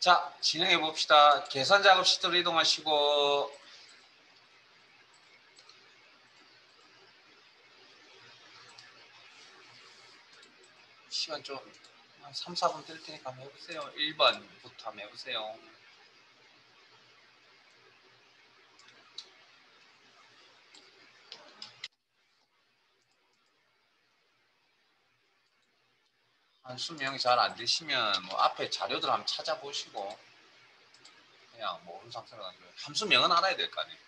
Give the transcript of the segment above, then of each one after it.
자, 진행해 봅시다. 계산 작업 시트로 이동하시고 시간 좀 3, 4분 될 테니까 한번 해보세요. 1번부터 한번 해보세요. 한수명이 잘 안 되시면 뭐 앞에 자료들 한번 찾아보시고 그냥 모르는 상태로 가지고 함수명은 알아야 될 거 아니에요.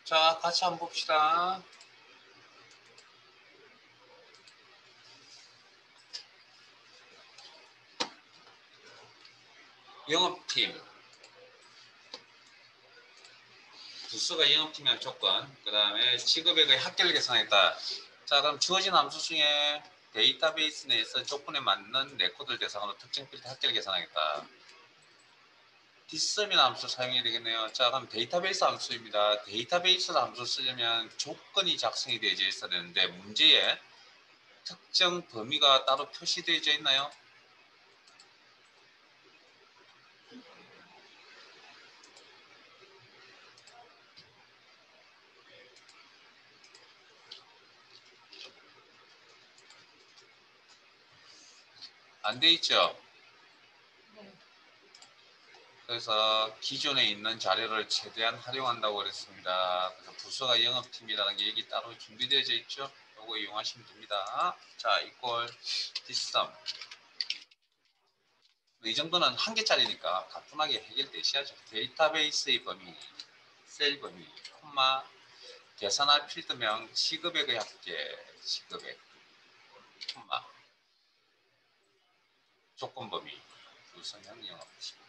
자, 같이 한번 봅시다. 영업팀 부수가 영업팀의 조건, 그 다음에 지급액의 합계를 계산했다. 자, 그럼 주어진 함수 중에 데이터베이스 내에서 조건에 맞는 레코드를 대상으로 특정 필드 합계를 계산하겠다. 디썸이라는 함수 사용해야 되겠네요. 자, 그럼 데이터베이스 함수입니다. 데이터베이스 함수 쓰려면 조건이 작성이 되어 있어야 되는데 문제에 특정 범위가 따로 표시되어 있나요? 안 돼 있죠? 그래서 기존에 있는 자료를 최대한 활용한다고 그랬습니다. 그래서 부서가 영업팀이라는 게 여기 따로 준비되어 있죠? 이거 이용하시면 됩니다. 자, 이꼴 디썸. 이 정도는 한 개짜리니까 가뿐하게 해결되셔야죠. 데이터베이스의 범위, 셀 범위, 콤마, 계산할 필드명, 시급액의 합계, 시급액, 콤마, 조건 범위, 구성형 영업팀.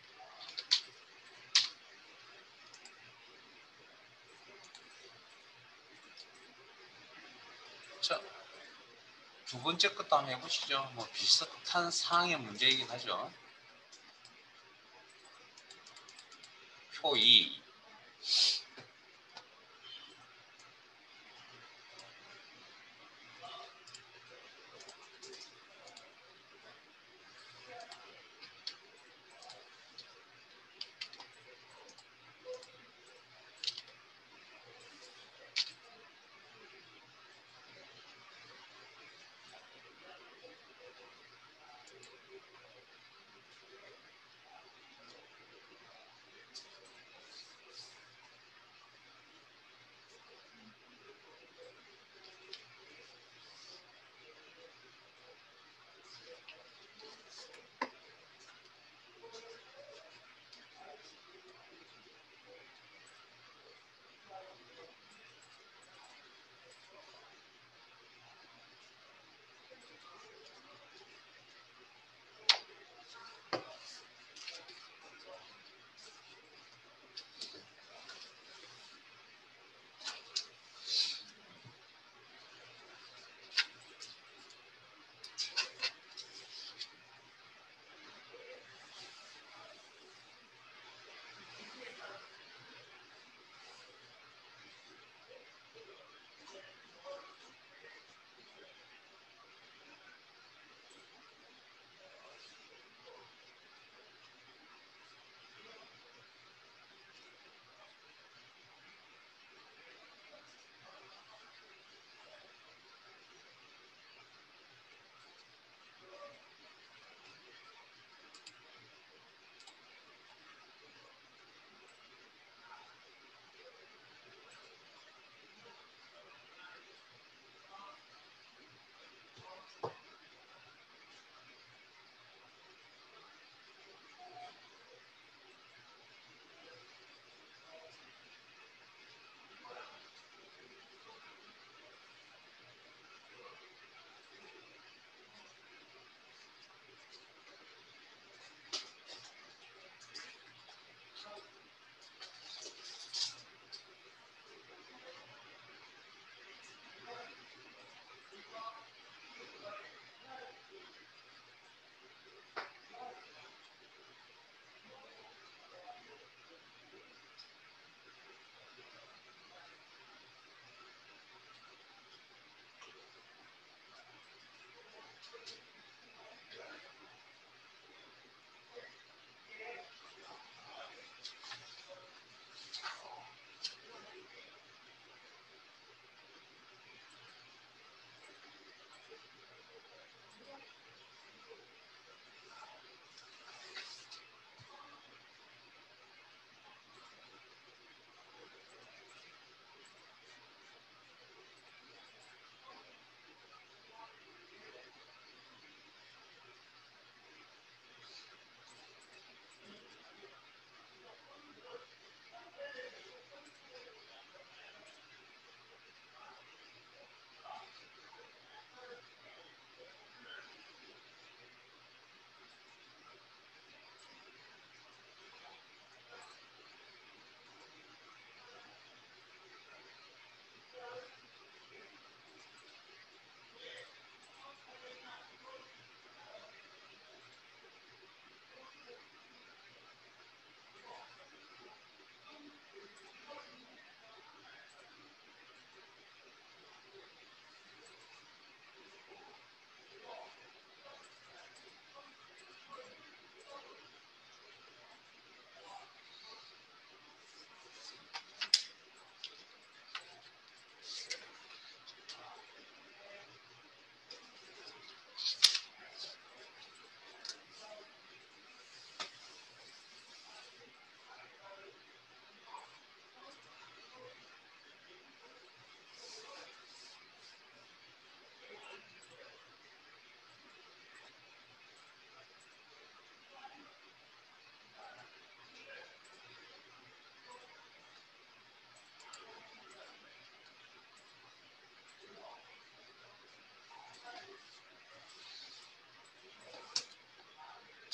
자, 두 번째 것도 한번 해보시죠. 뭐 비슷한 상황의 문제이긴 하죠. 표 2.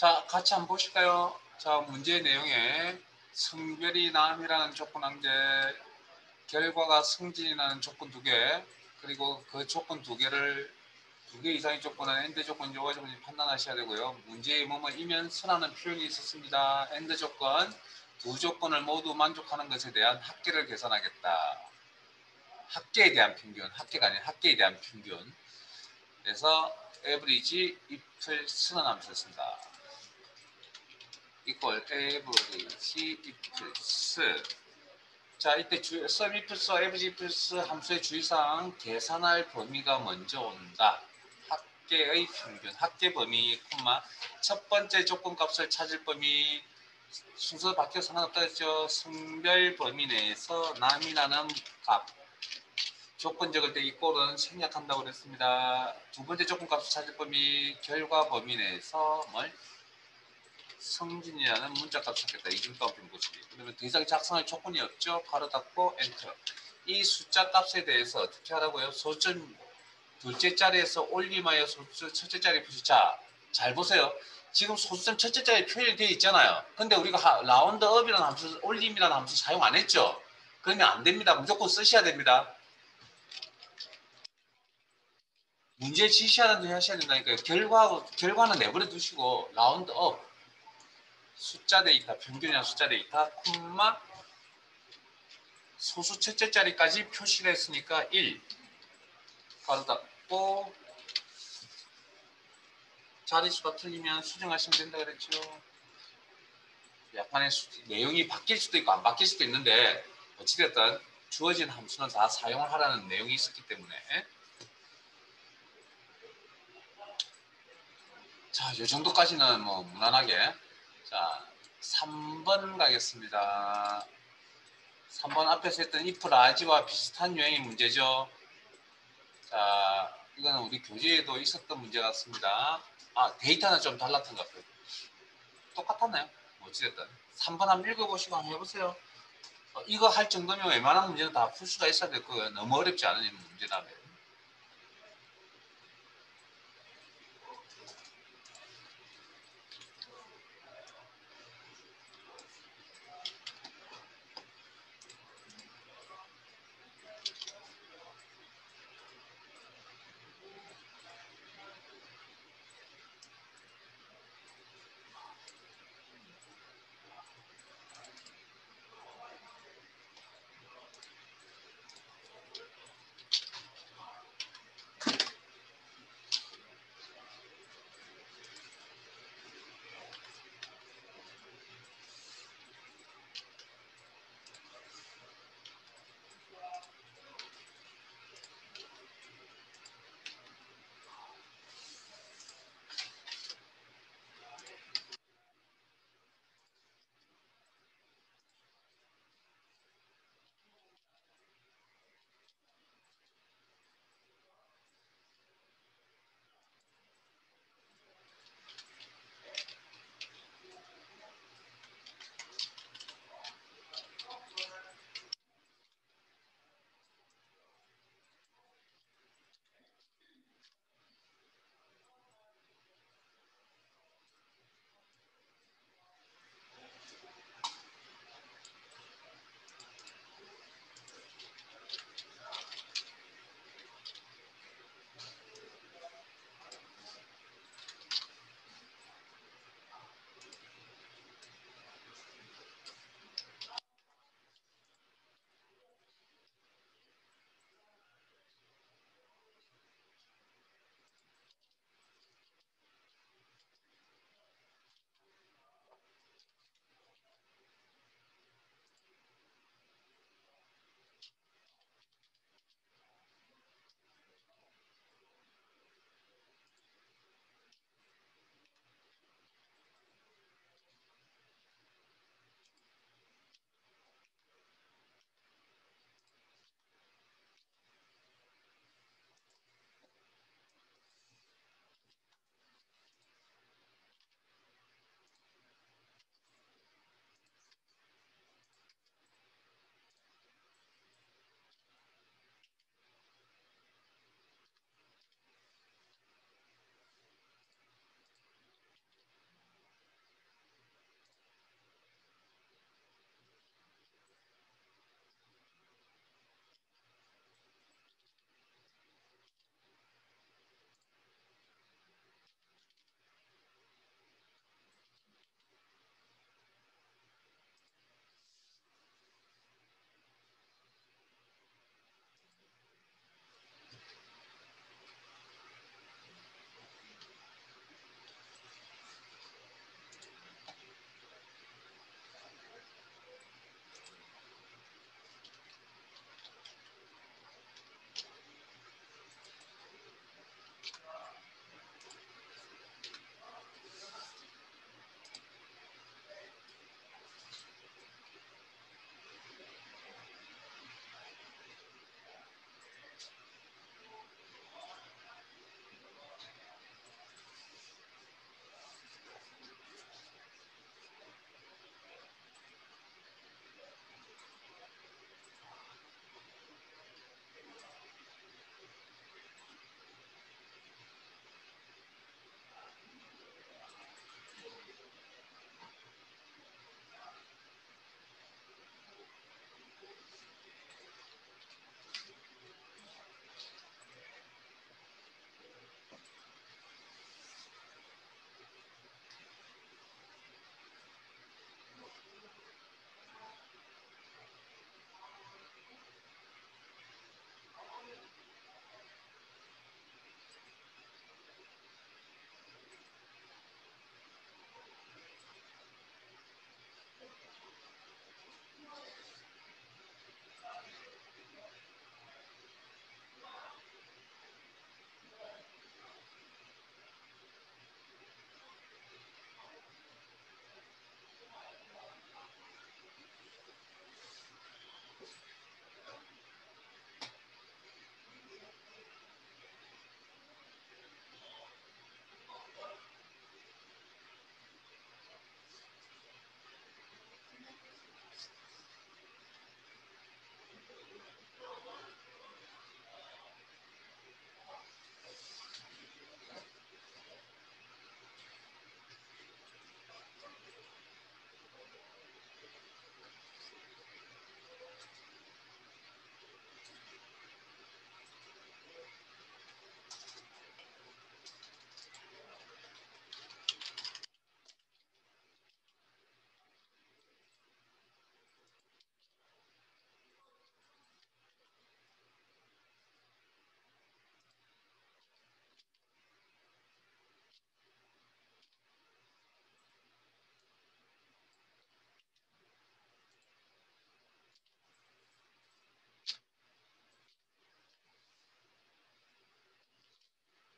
자, 같이 한번 보실까요? 자, 문제 내용에 성별이 남이라는 조건 한 개, 결과가 승진이라는 조건 두 개, 그리고 그 조건 두 개를 두 개 이상의 조건은 엔드 조건, 요가 조건을 판단하셔야 되고요. 문제에 뭐뭐이면 선하는 표현이 있었습니다. 엔드 조건, 두 조건을 모두 만족하는 것에 대한 합계를 계산하겠다. 합계에 대한 평균, 합계가 아닌 합계에 대한 평균. 그래서 average if을 쓰는 함수를 씁니다. equal average ifs. 자, 이때 sum ifs, average ifs 함수의 주의사항 계산할 범위가 먼저 온다. 합계의 평균, 합계 범위, 첫 번째 조건 값을 찾을 범위, 순서 바뀌어 상관없다 했죠. 성별 범위 내에서 남이라는 값, 조건 적을 때 이 꼴은 생략한다고 그랬습니다. 두 번째 조건 값을 찾을 범위, 결과 범위 내에서 뭘? 성진이라는 문자값을 찾겠다. 이중값 분고치. 그러면 더 이상 작성할 조건이 없죠. 가로 닫고 엔터. 이 숫자 값에 대해서 어떻게 하라고요? 소점 둘째 자리에서 올림하여 소수 첫째 자리 표시. 자, 잘 보세요. 지금 소수점 첫째 자리에 표현이 되어 있잖아요. 근데 우리가 라운드업이라는 함수, 올림이라는 함수 사용 안 했죠. 그러면 안 됩니다. 무조건 쓰셔야 됩니다. 문제 지시하는 데 하셔야 된다니까요. 결과는 내버려 두시고 라운드업 숫자 데이터, 평균이나 숫자 데이터, 소수 첫째 자리까지 표시를 했으니까 1 가로 닫고 자리수가 틀리면 수정하시면 된다 그랬죠. 약간의 내용이 바뀔 수도 있고 안 바뀔 수도 있는데 어찌됐든 주어진 함수는 다 사용을 하라는 내용이 있었기 때문에 자, 이 정도까지는 뭐 무난하게. 자, 3번 가겠습니다. 3번 앞에서 했던 if large와 비슷한 유형의 문제죠. 자, 이거는 우리 교재에도 있었던 문제 같습니다. 아, 데이터는 좀 달랐던 것 같아요. 똑같았나요? 어찌됐든 3번 한번 읽어보시고 한번 해보세요. 이거 할 정도면 웬만한 문제는 다 풀 수가 있어야 될 거예요. 너무 어렵지 않은 문제라면.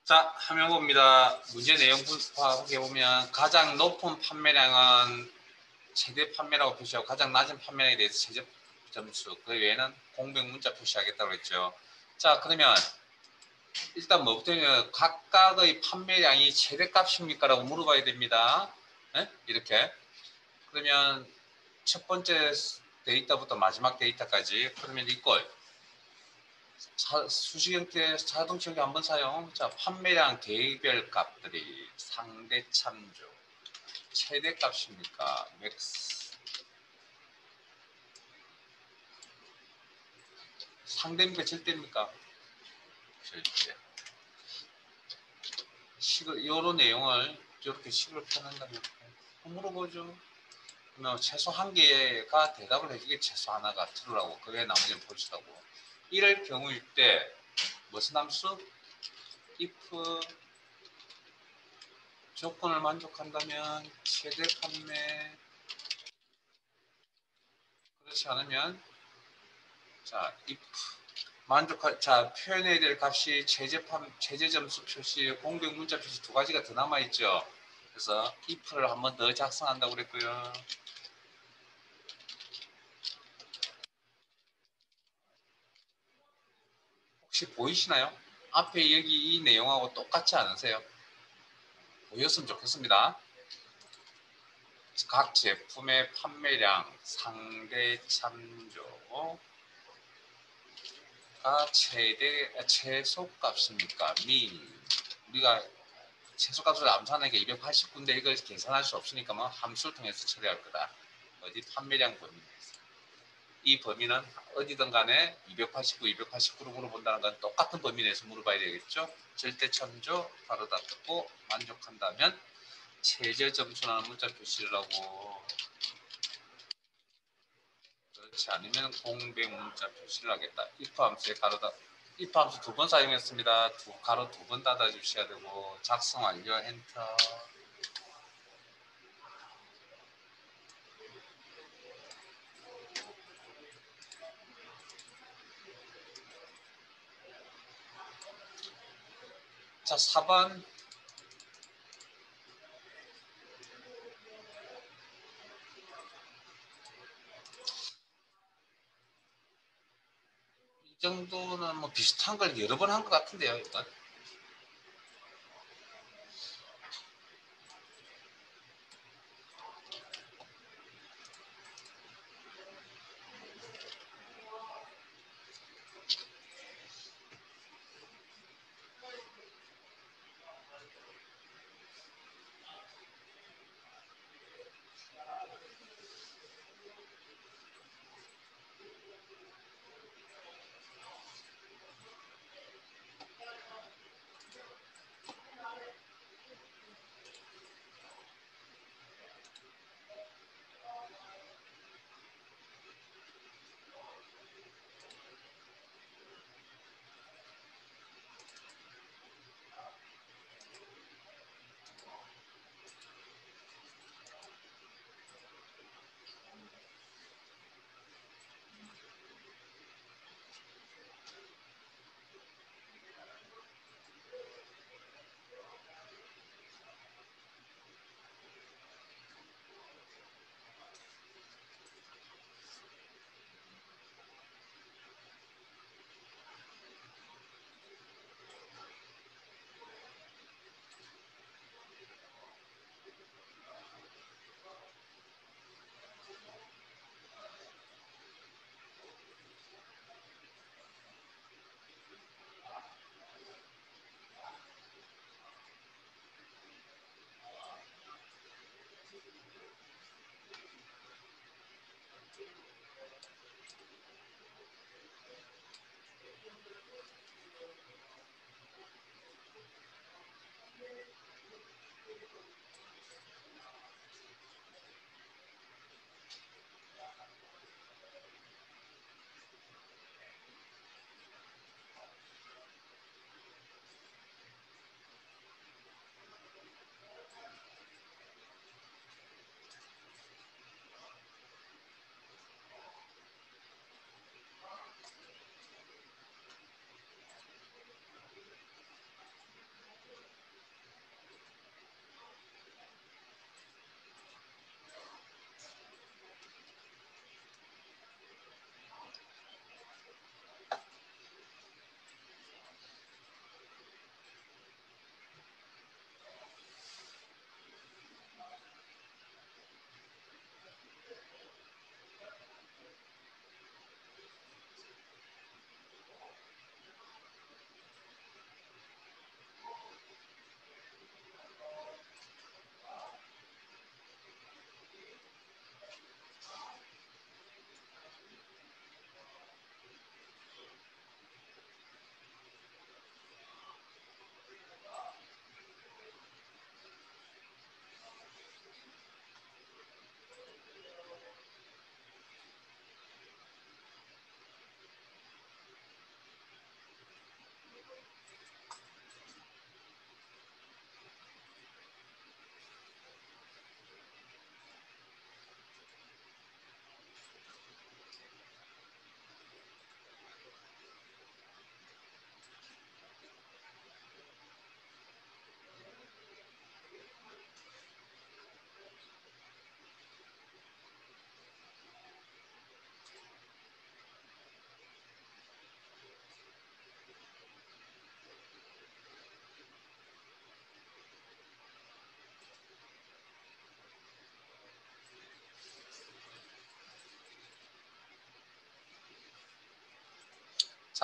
자, 화면 봅니다. 문제 내용 파악해 보면 가장 높은 판매량은 최대 판매라고 표시하고 가장 낮은 판매량에 대해서 최저 점수, 그 외에는 공백 문자 표시하겠다고 했죠. 자, 그러면 일단 뭐부터 각각의 판매량이 최대값입니까? 라고 물어봐야 됩니다. 네? 이렇게. 그러면 첫 번째 데이터부터 마지막 데이터까지. 그러면 이걸 수식 형태 자동치 여기 한번 사용. 자, 판매량 개별 값들이 상대 참조. 최대값입니까? 맥스. 상대입니까? 절대입니까? 절대. 식을, 요런 내용을 이렇게 식으로 표현한다면 물어보죠. 그러면 최소 한 개가 대답을 해주게 최소 하나가 true라고, 그 외에 나머지는 false라고. 이럴 경우일 때 무슨 함수? if 조건을 만족한다면 최대 판매, 그렇지 않으면 자 if 자 표현해야 될 값이 최저 점수 표시, 공백 문자 표시 두 가지가 더 남아 있죠. 그래서 if를 한 번 더 작성한다고 그랬고요. 혹시 보이시나요? 앞에 여기 이 내용하고 똑같지 않으세요? 보였으면 좋겠습니다. 각 제품의 판매량 상대 참조가 최소값입니까? 우리가 최소값을 암산하는 게 289인데 이걸 계산할 수 없으니까 뭐 함수를 통해서 처리할 거다. 어디 판매량 범위에서. 이 범위는 어디든 간에 289, 289로 물어본다는 건 똑같은 범위 내에서 물어봐야 되겠죠. 절대 참조 바로 다 듣고 만족한다면 최저 점수라는 문자 표시를 하고, 그렇지 않으면 공백 문자 표시를 하겠다. if 함수에 가로다. if 함수 두 번 사용했습니다. 가로 두 번 닫아 주셔야 되고, 작성 완료 엔터. 자, 4번. 이 정도는 뭐 비슷한 걸 여러 번 한 것 같은데요, 이건.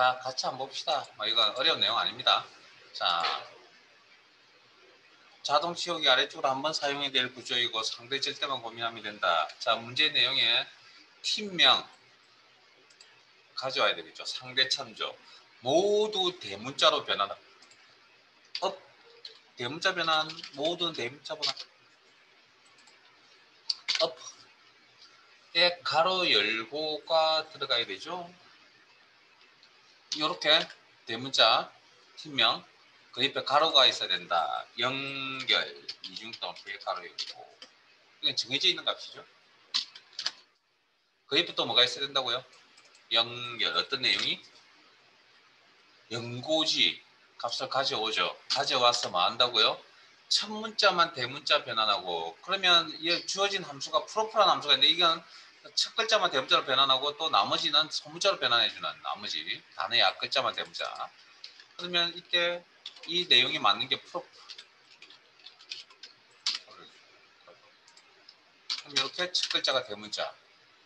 자, 같이 한번 봅시다. 이건 어려운 내용 아닙니다. 자, 자동 치우기 아래쪽으로 한번 사용해야 될 구조이고 상대질 때만 고민하면 된다. 자, 문제 내용에 팀명 가져와야 되겠죠. 상대 참조. 모두 대문자로 변환. 대문자 변환. 모든 대문자 변환. 에 가로 열고가 들어가야 되죠. 이렇게 대문자 팀명 그 옆에 가로가 있어야 된다. 연결 이중동태 가로 열고 이건 정해져 있는 값이죠. 그 옆에 또 뭐가 있어야 된다고요? 연결 어떤 내용이? 연고지 값을 가져오죠. 가져와서 뭐 한다고요? 첫 문자만 대문자 변환하고 그러면 주어진 함수가 프로프란 함수가 있는데 이건 첫 글자만 대문자로 변환하고 또 나머지는 소문자로 변환해주는 나머지 단어의 앞글자만 대문자. 그러면 이때 이 내용이 맞는 게 프로프. 그럼 이렇게 첫 글자가 대문자.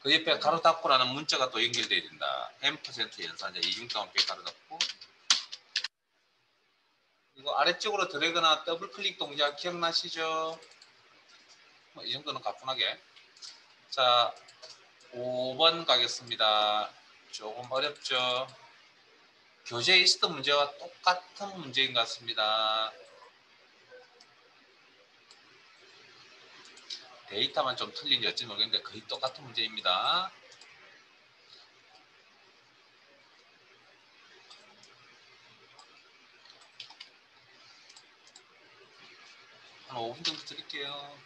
그 옆에 가로 닫고라는 문자가 또 연결돼야 된다. M% 연산자 이중성함께 가로 닫고. 이거 아래쪽으로 드래그나 더블 클릭 동작 기억나시죠? 이 정도는 가뿐하게. 자, 5번 가겠습니다. 조금 어렵죠? 교재에 있었던 문제와 똑같은 문제인 것 같습니다. 데이터만 좀 틀린지 어찌 모르겠는데 거의 똑같은 문제입니다. 한 5분 정도 드릴게요.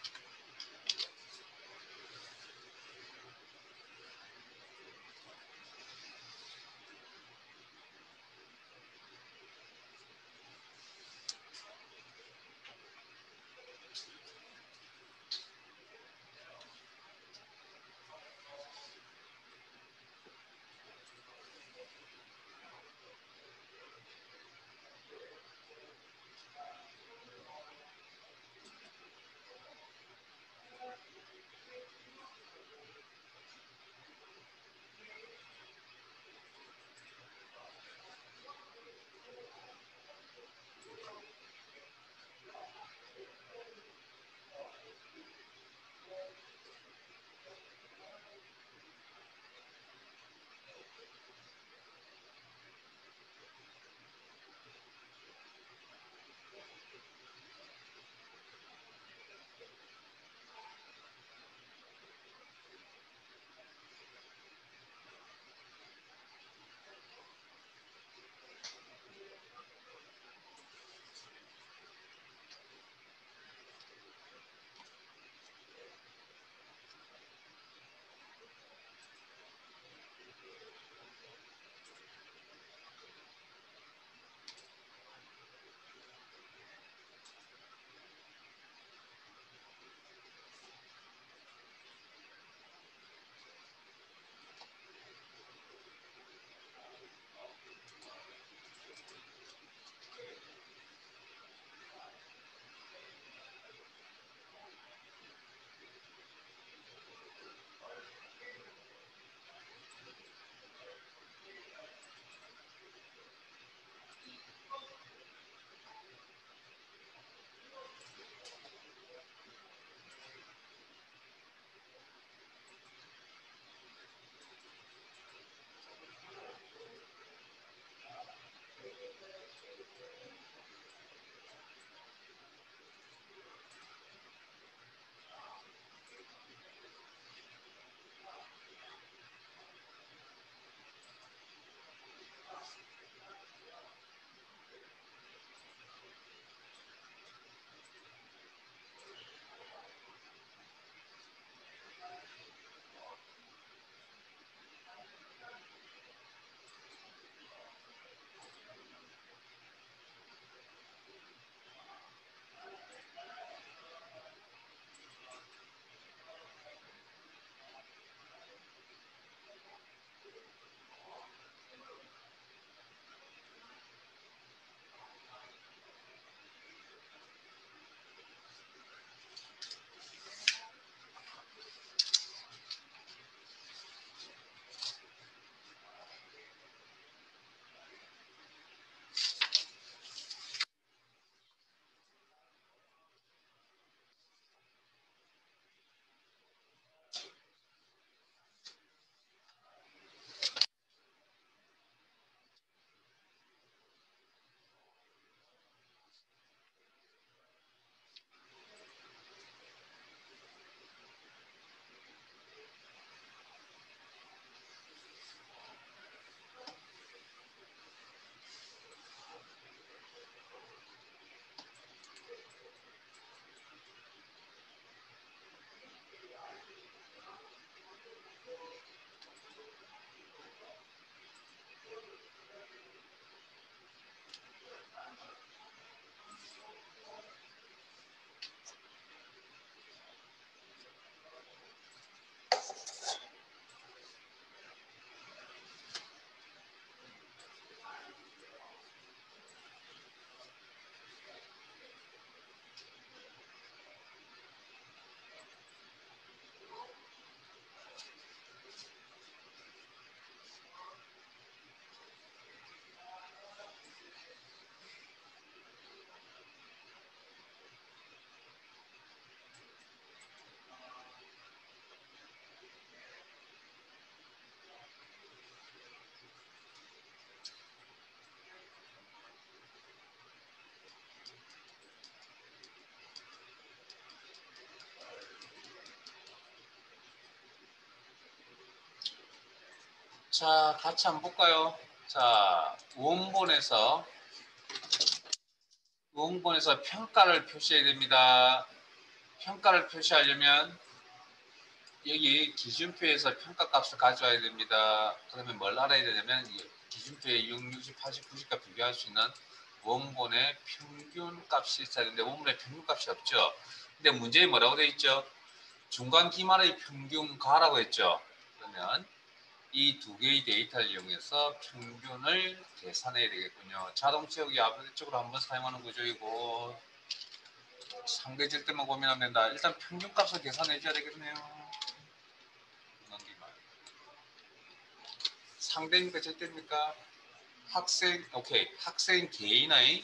자, 같이 한번 볼까요? 자, 원본에서 평가를 표시해야 됩니다. 평가를 표시하려면 여기 기준표에서 평가값을 가져와야 됩니다. 그러면 뭘 알아야 되냐면 기준표에 6, 60, 80, 90과 비교할 수 있는 원본의 평균값이 있어야 되는데 원본의 평균값이 없죠. 근데 문제에 뭐라고 되어 있죠? 중간 기말의 평균가라고 했죠. 그러면 이 두 개의 데이터를 이용해서 평균을 계산해야 되겠군요. 자동 채우기 아버지적으로 한번 사용하는 구조이고 상대질 때만 고민하면 된다. 일단 평균값을 계산해 줘야 되겠네요. 상대입니까 절대입니까? 학생 오케이 학생 개인의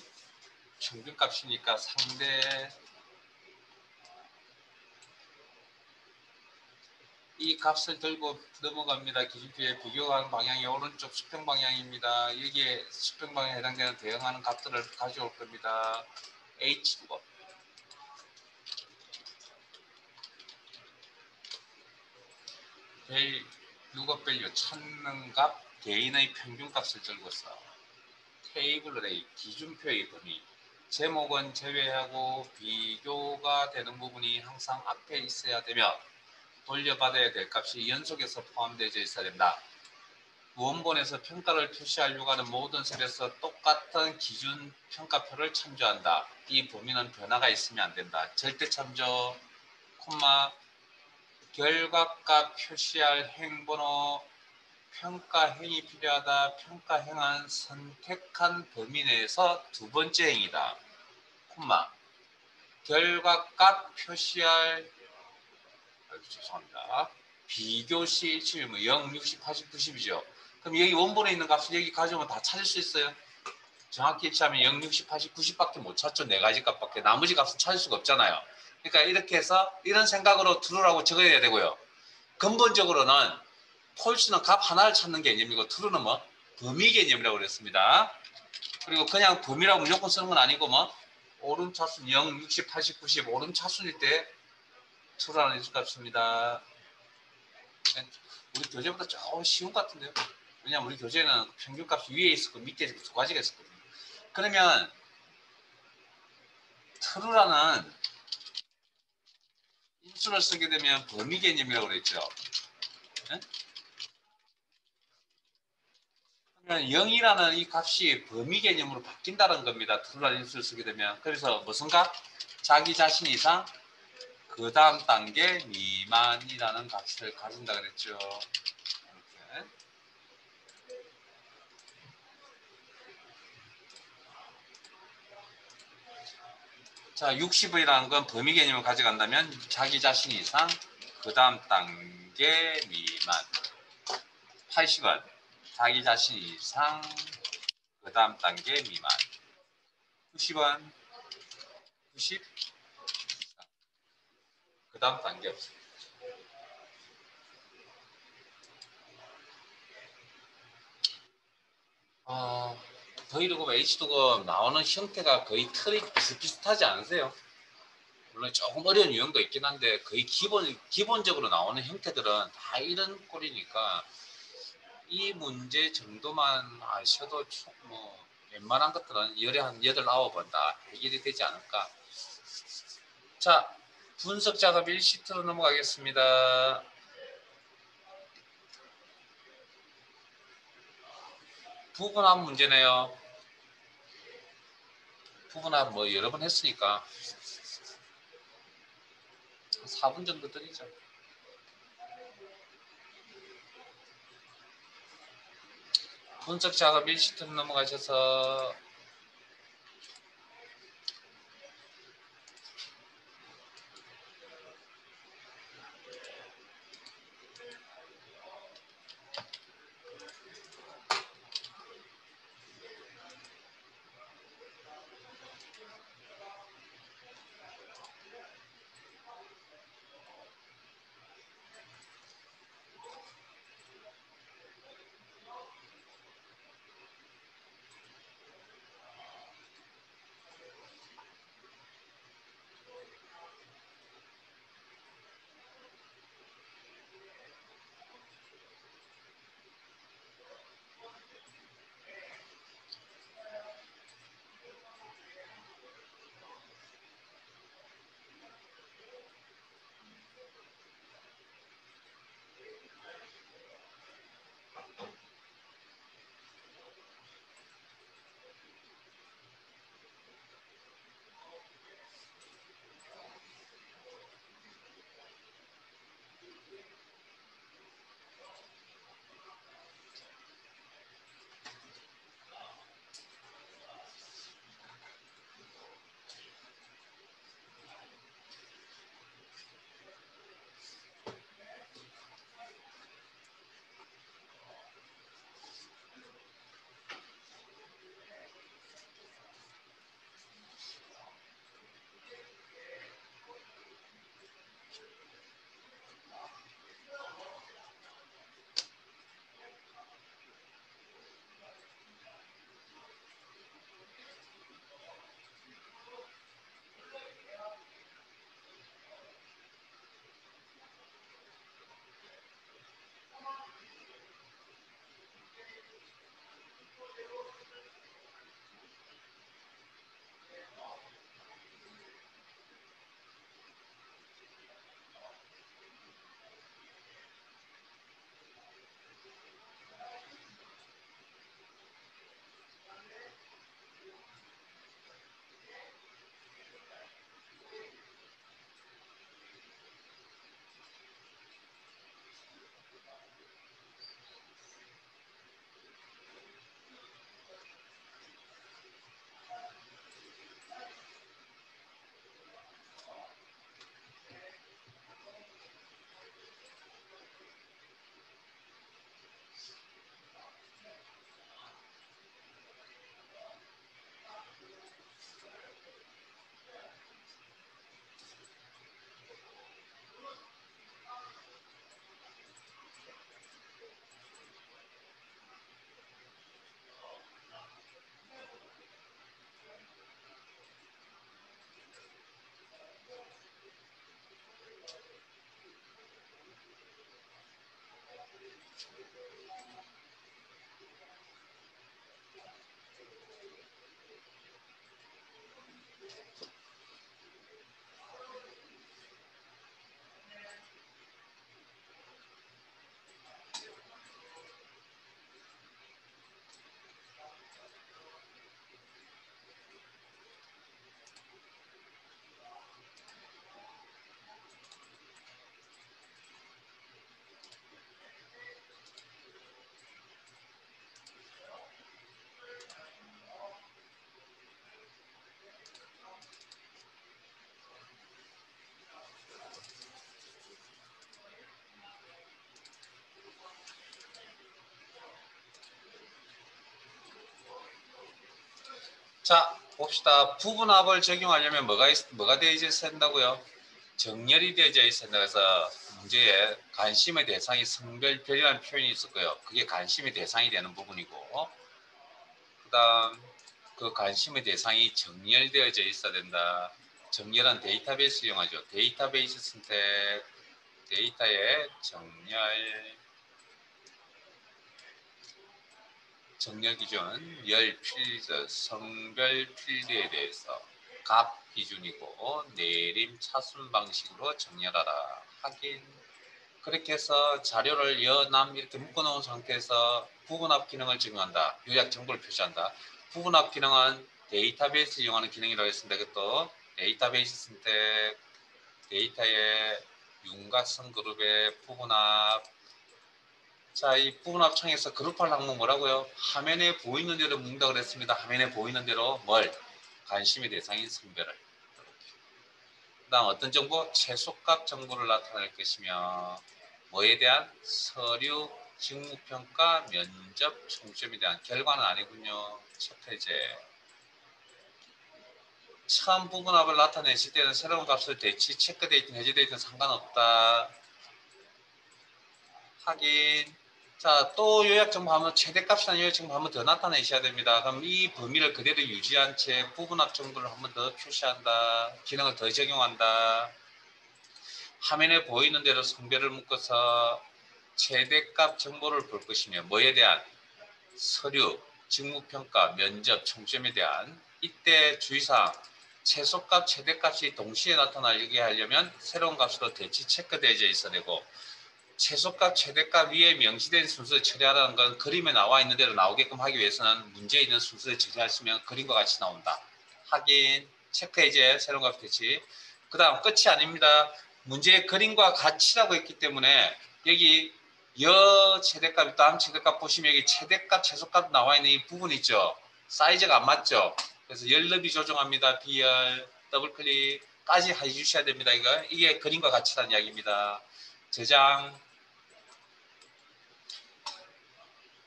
평균값이니까 상대 이 값을 들고 넘어갑니다. 기준표에 비교하는 방향이 오른쪽 수평 방향입니다. 여기에 수평 방향에 해당되는 대응하는 값들을 가져올 겁니다. H번 누가 밸류 찾는 값 개인의 평균값을 들고서 테이블의 기준표의 범위 제목은 제외하고 비교가 되는 부분이 항상 앞에 있어야 되며 돌려받아야 될 값이 연속해서 포함되어 있어야 된다. 원본에서 평가를 표시하려고 하는 모든 셀에서 똑같은 기준 평가표를 참조한다. 이 범위는 변화가 있으면 안 된다. 절대 참조, 콤마, 결과값 표시할 행번호, 평가행이 필요하다. 평가행은 선택한 범위 내에서 두 번째 행위다. 콤마, 결과값 표시할 죄송합니다. 비교시 H면 0, 60, 80, 90이죠. 그럼 여기 원본에 있는 값을 여기 가져오면 다 찾을 수 있어요. 정확히 일치하면 0, 60, 80, 90밖에 못 찾죠. 네 가지 값밖에. 나머지 값은 찾을 수가 없잖아요. 그러니까 이렇게 해서 이런 생각으로 true라고 적어야 되고요. 근본적으로는 false는 값 하나를 찾는 개념이고 true는 뭐 범위 개념이라고 그랬습니다. 그리고 그냥 범위라고 무조건 쓰는 건 아니고 뭐 오름차순 0, 60, 80, 90 오름차순일 때 true라는 인수값입니다. 우리 교재보다 조금 쉬운 것 같은데요. 왜냐하면 우리 교재는 평균값이 위에 있었고 밑에 두 가지가 있었거든요. 그러면 true라는 인수를 쓰게 되면 범위 개념이라고 그랬죠. 네? 그러면 0이라는 이 값이 범위 개념으로 바뀐다는 겁니다. true라는 인수를 쓰게 되면. 그래서 무슨 값? 자기 자신 이상 그 다음 단계 미만이라는 값을 가진다 그랬죠. 이렇게. 자, 60이라는 건 범위 개념을 가져간다면 자기 자신 이상 그 다음 단계 미만. 80은 자기 자신 이상 그 다음 단계 미만. 90은 90 그 다음 단계 없습니다. V루급, H루급 나오는 형태가 거의 틀이 비슷비슷하지 않으세요? 물론 조금 어려운 유형도 있긴 한데 거의 기본적으로 나오는 형태들은 다 이런 꼴이니까 이 문제 정도만 아셔도 뭐 웬만한 것들은 열에 한 8, 9번 다 해결이 되지 않을까. 자, 분석 작업 1시트로 넘어가겠습니다. 부분합 문제네요. 부분합 뭐 여러 번 했으니까 4분 정도 드리죠. 분석 작업 1시트로 넘어가셔서 자, 봅시다. 부분합을 적용하려면 뭐가 되어져 있어야 된다고요? 정렬이 되어져 있어야 된다. 그래서 문제에 관심의 대상이 성별별이라는 표현이 있었고요. 그게 관심의 대상이 되는 부분이고, 그 다음 그 관심의 대상이 정렬되어져 있어야 된다. 정렬한 데이터베이스 이용하죠. 데이터베이스 선택, 데이터의 정렬 기준, 열 필드, 성별 필드에 대해서 값 기준이고 내림 차순 방식으로 정렬하라. 확인. 그렇게 해서 자료를 여남 이렇게 묶어놓은 상태에서 부분합 기능을 적용한다. 요약 정보를 표시한다. 부분합 기능은 데이터베이스 이용하는 기능이라고 했습니다. 그것도 데이터베이스 선택, 데이터의 윤곽선 그룹의 부분합. 자, 이 부분합 창에서 그룹할 항목 뭐라고요? 화면에 보이는 대로 묶는다 그랬습니다. 화면에 보이는 대로 뭘? 관심의 대상인 성별을. 그 다음 어떤 정보? 최소값 정보를 나타낼 것이며 뭐에 대한? 서류, 직무평가, 면접, 총점에 대한 결과는 아니군요. 첫 회제. 처음 부분합을 나타내실 때는 새로운 값을 대치, 체크데이트는 해제데이트는 상관없다. 확인. 자, 또 요약정보 한번 최대값이라는 요약정보 한번 더 나타내셔야 됩니다. 그럼 이 범위를 그대로 유지한 채 부분합 정보를 한번 더 표시한다. 기능을 더 적용한다. 화면에 보이는 대로 성별을 묶어서 최대값 정보를 볼 것이며 뭐에 대한? 서류, 직무평가, 면접, 총점에 대한. 이때 주의사항, 최소값, 최대값이 동시에 나타나게 하려면 새로운 값으로 대치 체크되어져 있어야 되고 최소값, 최대값 위에 명시된 순서를 처리하라는 건 그림에 나와 있는 대로 나오게끔 하기 위해서는 문제에 있는 순서를 처리하시면 그림과 같이 나온다. 확인, 체크 해제, 새로운 값 대치. 그 다음 끝이 아닙니다. 문제의 그림과 같이라고 했기 때문에 여기 여 최대값, 다음 최대값 보시면 여기 최대값, 최소값 나와 있는 이 부분 있죠. 사이즈가 안 맞죠. 그래서 열 너비 조정합니다. B열, 더블클릭까지 해주셔야 됩니다. 이게 그림과 같이라는 이야기입니다. 저장.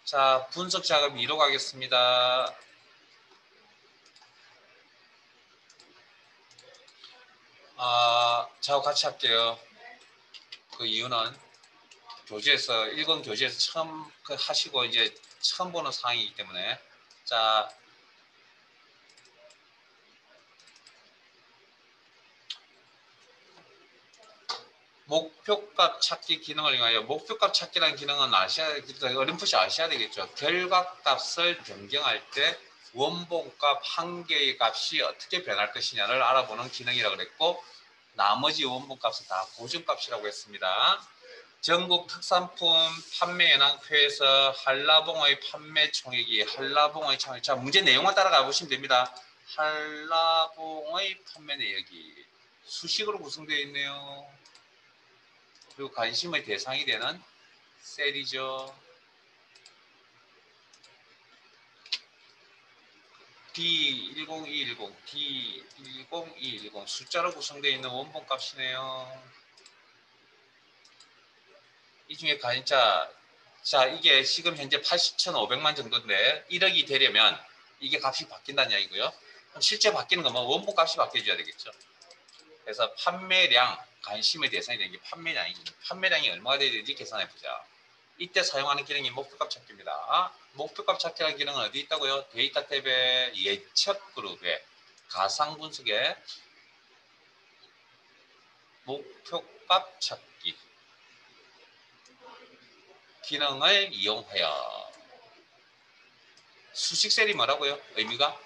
자, 분석 작업 2로 가겠습니다. 저하고 같이 할게요. 그 이유는 교재에서, 1권 교재에서 처음 하시고 이제 처음 보는 사항이기 때문에. 자, 목표값 찾기 기능을 이용하여 목표값 찾기라는 기능은 어렴풋이 아셔야 되겠죠. 결과값을 변경할 때 원본값 한 개의 값이 어떻게 변할 것이냐를 알아보는 기능이라고 그랬고 나머지 원본값은 다 고정값이라고 했습니다. 전국 특산품 판매 연합회에서 한라봉의 판매 총액이 한라봉의 총액. 자, 문제 내용만 따라가 보시면 됩니다. 한라봉의 판매 내역이 수식으로 구성되어 있네요. 그리고 관심의 대상이 되는 셀이죠. D10210, D10210 숫자로 구성되어 있는 원본값이네요. 이 중에 자, 이게 지금 현재 80,500만 정도인데 1억이 되려면 이게 값이 바뀐다는 이야기고요. 그럼 실제 바뀌는 건 뭐 원본값이 바뀌어줘야 되겠죠. 그래서 판매량, 관심의 대상이 되는 게 판매량이거든요. 판매량이 얼마가 돼야 되는지 계산해보자. 이때 사용하는 기능이 목표값 찾기입니다. 목표값 찾기라는 기능은 어디 있다고요? 데이터 탭의 예측 그룹에 가상 분석에 목표값 찾기 기능을 이용하여 수식셀이 뭐라고요? 의미가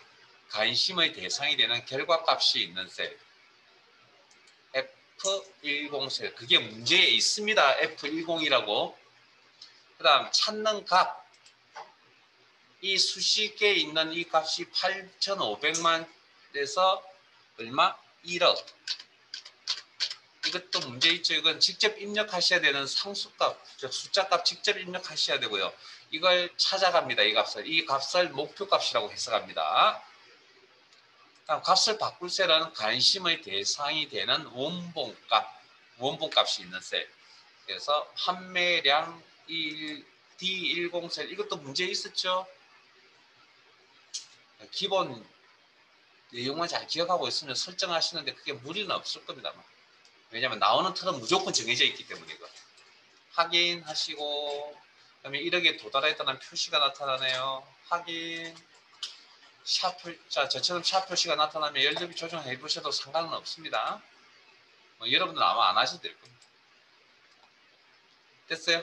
관심의 대상이 되는 결과값이 있는 셀 F10셀 그게 문제에 있습니다. F10이라고. 그 다음 찾는 값 이 수식에 있는 이 값이 8,500만에서 얼마? 1억. 이것도 문제 있죠. 이건 직접 입력하셔야 되는 상수값, 즉 숫자값 직접 입력하셔야 되고요. 이걸 찾아갑니다. 이 값을 목표값이라고 해석합니다. 다음 값을 바꿀 셀은 관심의 대상이 되는 원본값이 있는 셀. 그래서 판매량 D10셀 이것도 문제 있었죠. 기본 내용만 잘 기억하고 있으면 설정하시는데 크게 무리는 없을 겁니다. 왜냐하면 나오는 틀은 무조건 정해져 있기 때문에 이거. 확인하시고 그다음에 1억에 도달했다는 표시가 나타나네요. 확인. 자, 저처럼 샤 표시가 나타나면 열대비 조정해 보셔도 상관은 없습니다. 여러분들 아마 안 하셔도 될 겁니다. 됐어요?